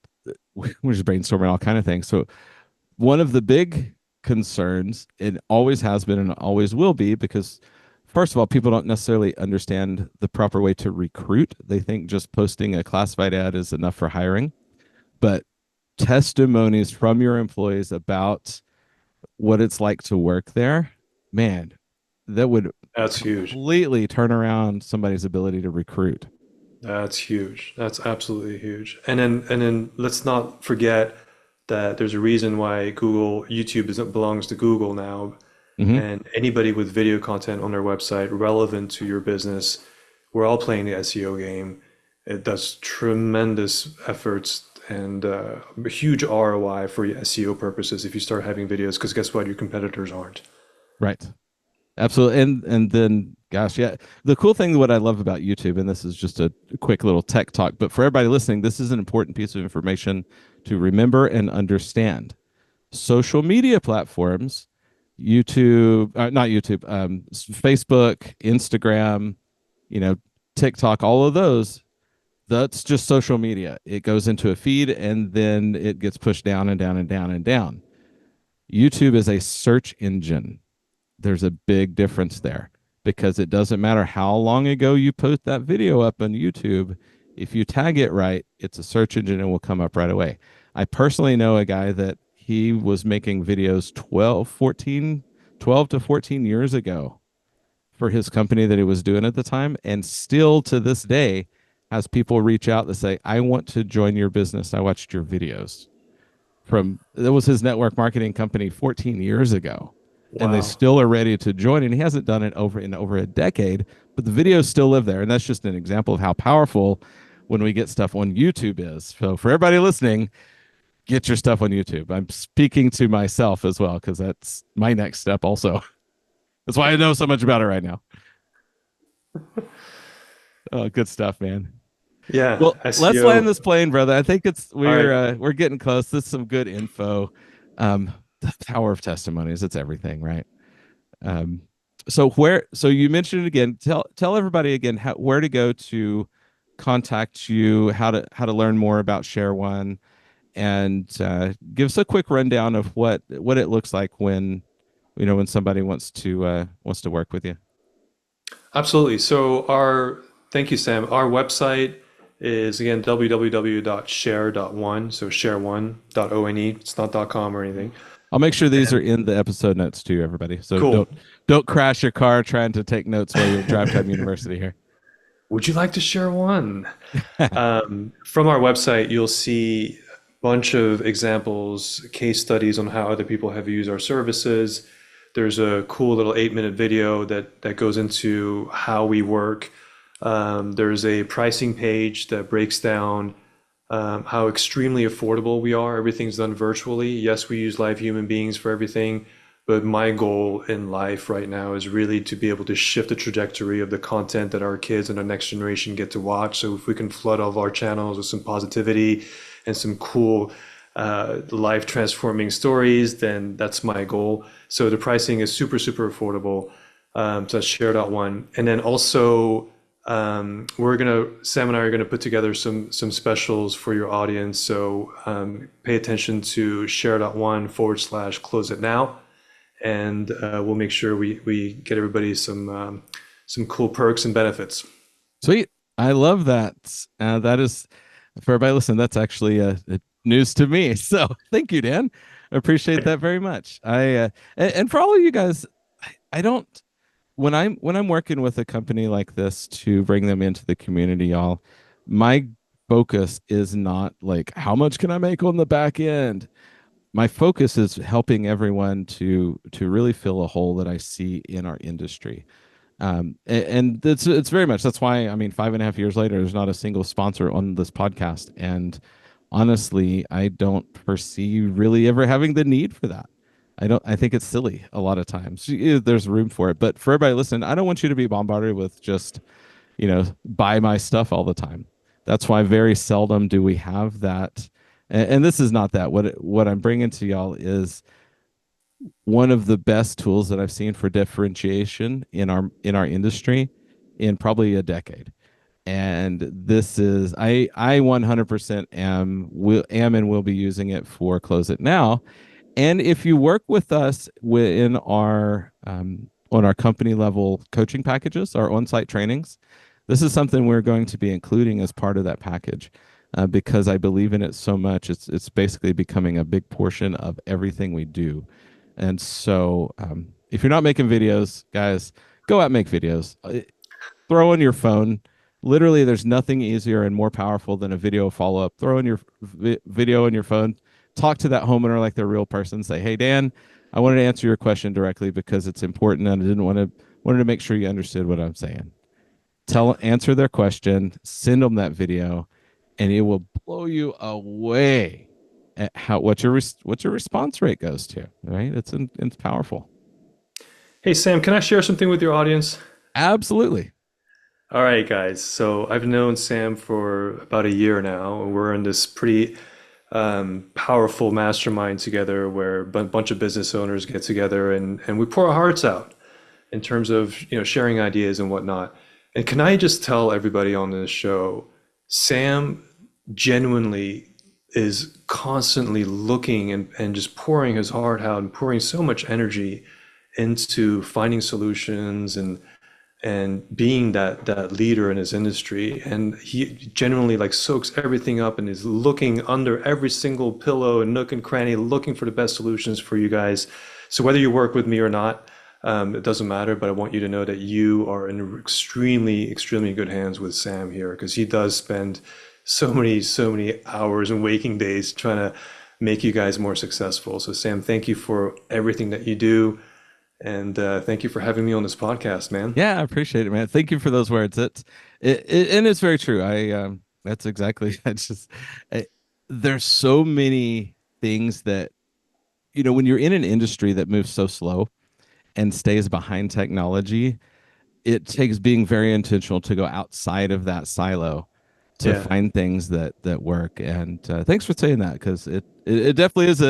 We're just brainstorming all kind of things. So one of the big concerns, it always has been and always will be, because first of all, people don't necessarily understand the proper way to recruit. They think just posting a classified ad is enough for hiring. But testimonies from your employees about what it's like to work there, man, that would That's huge. completely turn around somebody's ability to recruit. That's huge. That's absolutely huge. And then let's not forget that there's a reason why YouTube belongs to Google now. Hmm. And anybody with video content on their website relevant to your business, we're all playing the SEO game. It does tremendous efforts and a huge ROI for your SEO purposes if you start having videos, because guess what? Your competitors aren't. Right. Absolutely. And then gosh, yeah. The cool thing, what I love about YouTube, and this is just a quick little tech talk, but for everybody listening, this is an important piece of information to remember and understand. Social media platforms, YouTube, not YouTube, Facebook, Instagram, you know, TikTok, all of those, that's just social media. It goes into a feed and then it gets pushed down and down and down and down. YouTube is a search engine. There's a big difference there, because it doesn't matter how long ago you post that video up on YouTube. If you tag it right, it's a search engine and will come up right away. I personally know a guy that he was making videos 12 to 14 years ago for his company that he was doing at the time. And still to this day has people reach out to say, I want to join your business. I watched your videos from, that was his network marketing company 14 years ago, and they Wow. still are ready to join. And he hasn't done it in over a decade, but the videos still live there. And that's just an example of how powerful when we get stuff on YouTube is. So for everybody listening, get your stuff on YouTube. I'm speaking to myself as well, because that's my next step also. That's why I know so much about it right now. Oh, good stuff, man. Yeah, Well, let's land SEO. this plane, brother. I think it's All right. we're getting close. This is some good info. The power of testimonies. It's everything, right? Um, so you mentioned it again. Tell everybody again where to go to contact you, how to learn more about Share One, and give us a quick rundown of what it looks like when when somebody wants to work with you. Absolutely. Thank you, Sam. Our website is again www.share.one. So share1.one. It's not .com or anything. I'll make sure these are And in the episode notes too, everybody. So cool. don't crash your car trying to take notes while you're at Drive Time University here. Would you like to share one? From our website, you'll see a bunch of examples, case studies on how other people have used our services. There's a cool little 8-minute video that goes into how we work. There's a pricing page that breaks down how extremely affordable we are. Everything's done virtually. Yes, we use live human beings for everything, but my goal in life right now is really to be able to shift the trajectory of the content that our kids and the next generation get to watch. So if we can flood all of our channels with some positivity and some cool life transforming stories, then that's my goal. So the pricing is super, super affordable. So that's share.one. And then also Sam and I are gonna put together some specials for your audience. So pay attention to share.one/close it now, and we'll make sure we get everybody some cool perks and benefits. Sweet. I love that. That is for everybody listening. That's actually news to me. So thank you, Dan. I appreciate that very much. And for all of you guys, I don't when I'm working with a company like this to bring them into the community, y'all, my focus is not like how much can I make on the back end. My focus is helping everyone to really fill a hole that I see in our industry. And it's very much that's why I mean 5.5 years later, there's not a single sponsor on this podcast, and honestly, I don't foresee really ever having the need for that. I think it's silly a lot of times. There's room for it, but for everybody listening, I don't want you to be bombarded with just buy my stuff all the time. That's why very seldom do we have that. And this is not that. What I'm bringing to y'all is one of the best tools that I've seen for differentiation in our industry in probably a decade. And this is I 100% am and will be using it for Close It Now. And if you work with us within our on our company level coaching packages, our on-site trainings, this is something we're going to be including as part of that package because I believe in it so much. It's basically becoming a big portion of everything we do. And so, if you're not making videos, guys, go out and make videos. Throw in your phone. Literally, there's nothing easier and more powerful than a video follow up. Throw in your video in your phone. Talk to that homeowner like they're a real person. Say, "Hey, Dan, I wanted to answer your question directly because it's important, and I didn't want to wanted to make sure you understood what I'm saying." Answer their question. Send them that video, and it will blow you away at how what your response rate goes to. Right? It's powerful. Hey Sam, can I share something with your audience? Absolutely. All right, guys. So I've known Sam for about a year now, and we're in this pretty powerful mastermind together where a bunch of business owners get together and we pour our hearts out in terms of, sharing ideas and whatnot. And can I just tell everybody on this show, Sam genuinely is constantly looking and just pouring his heart out and pouring so much energy into finding solutions and being that leader in his industry. And he genuinely like soaks everything up and is looking under every single pillow and nook and cranny looking for the best solutions for you guys. So whether you work with me or not, it doesn't matter, but I want you to know that you are in extremely, extremely good hands with Sam here because he does spend so many hours and waking days trying to make you guys more successful. So Sam, thank you for everything that you do. And thank you for having me on this podcast, man. Yeah, I appreciate it, man. Thank you for those words. And it's very true. I that's exactly. It's just I, there's so many things that when you're in an industry that moves so slow and stays behind technology, it takes being very intentional to go outside of that silo to Yeah. find things that work. And thanks for saying that, because it definitely is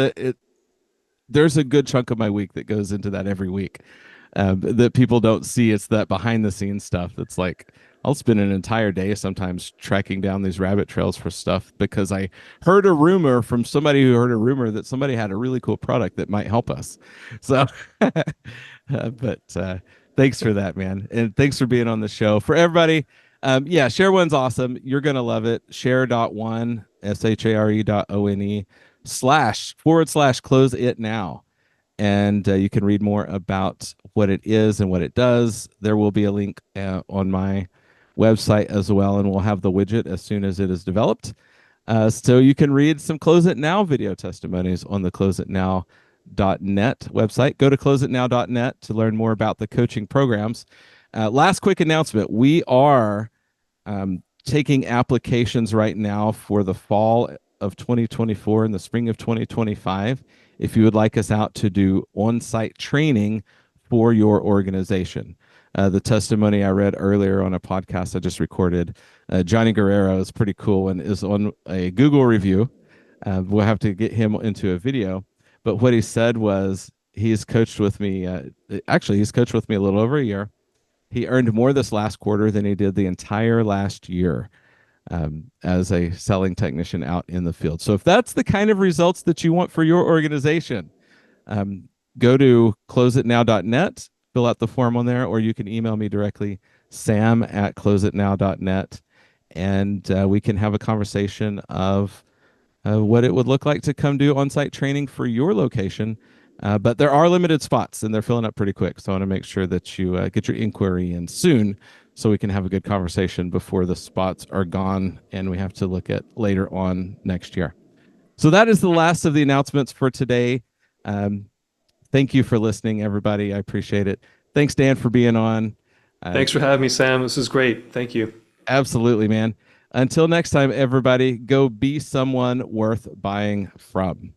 there's a good chunk of my week that goes into that every week, that people don't see. It's that behind the scenes stuff that's like, I'll spend an entire day sometimes tracking down these rabbit trails for stuff because I heard a rumor from somebody who heard a rumor that somebody had a really cool product that might help us. So, but thanks for that, man. And thanks for being on the show. For everybody, yeah, Share One's awesome. You're going to love it. Share.one, share.one// close it now, and you can read more about what it is and what it does. There will be a link on my website as well, and we'll have the widget as soon as it is developed. So you can read some Close It Now video testimonies on the closeitnow.net website. Go to closeitnow.net to learn more about the coaching programs. Last quick announcement: we are taking applications right now for the fall of 2024 and the spring of 2025. If you would like us out to do on-site training for your organization. The testimony I read earlier on a podcast I just recorded, Johnny Guerrero, is pretty cool and is on a Google review. We'll have to get him into a video. But what he said was he's coached with me. Actually, he's coached with me a little over a year. He earned more this last quarter than he did the entire last year, as a selling technician out in the field. So if that's the kind of results that you want for your organization, um, go to closeitnow.net, fill out the form on there, or you can email me directly, sam@closeitnow.net, and we can have a conversation of what it would look like to come do on-site training for your location. But there are limited spots, and they're filling up pretty quick. So I want to make sure that you get your inquiry in soon, so we can have a good conversation before the spots are gone and we have to look at later on next year. So that is the last of the announcements for today. Um, Thank you for listening, everybody. I appreciate it. Thanks, Dan, for being on. Uh, Thanks for having me, Sam. This is great. Thank you. Absolutely, man. Until next time, everybody, go be someone worth buying from.